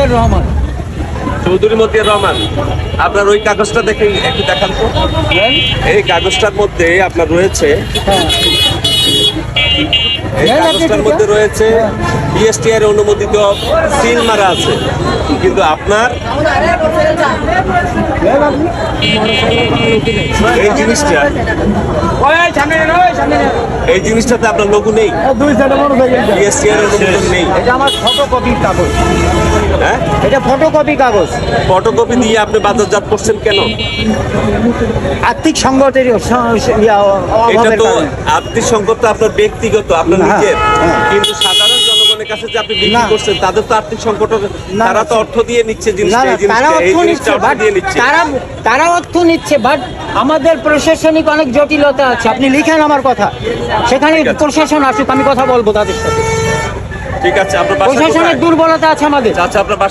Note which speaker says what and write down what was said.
Speaker 1: মতিয়ার রহমান।
Speaker 2: চৌধুরী মতিয়ার রহমান, আপনার ওই কাগজটা দেখে একটু দেখান তো। এই কাগজটার মধ্যে আপনার রয়েছে, এই কাগজটার মধ্যে রয়েছে বিএসটিআই এর অনুমোদিত সিল মারা আছে, কিন্তু আপনার এই জিনিসটা, এই জিনিসটাতে আপনার লোগো নেই, বিএসটিআই এর অনুমোদন নেই।
Speaker 1: এটা আমার ফটোকপির কাগজ।
Speaker 2: হ্যাঁ,
Speaker 1: এটা ফটোকপি কাগজ।
Speaker 2: ফটোকপি দিয়ে আপনি বাজারজাত করছেন কেন?
Speaker 1: আর্থিক সংকটের
Speaker 2: এটা
Speaker 1: অভাবের
Speaker 2: তো
Speaker 1: কারণে।
Speaker 2: আর্থিক সংকট তো আপনার ব্যক্তিগত, আপনার
Speaker 1: হ্যাঁ,
Speaker 2: নিজের,
Speaker 1: হ্যাঁ।
Speaker 2: কিন্তু সাধারণ জনগণের কাছে যে আপনি বিক্রি
Speaker 1: না।
Speaker 2: করছেন তাদের তো আর্থিক সংকট,
Speaker 1: না।
Speaker 2: তারা তো অর্থ দিয়ে নিচ্ছে
Speaker 1: না,
Speaker 2: জিনিসটা,
Speaker 1: না,
Speaker 2: এই
Speaker 1: তারা
Speaker 2: জিনিসটা, এই
Speaker 1: অর্থ
Speaker 2: জিনিসটা
Speaker 1: নিচ্ছে,
Speaker 2: অর্থ
Speaker 1: বাট
Speaker 2: দিয়ে নিচ্ছে।
Speaker 1: তারা অর্থ নিচ্ছে, বাট আমাদের প্রশাসনিক অনেক জটিলতা আছে। আপনি লিখেন আমার কথা, সেখানে
Speaker 2: ঠিক আছে।
Speaker 1: প্রশাসন আসুক, আমি কথা বলবো তাদের সাথে।
Speaker 2: ঠিক আছে, আপনার বাসা
Speaker 1: প্রশাসনের
Speaker 2: কোথায়?
Speaker 1: দুর্বলতা আছে আমাদের।
Speaker 2: আচ্ছা, আপনার বাসা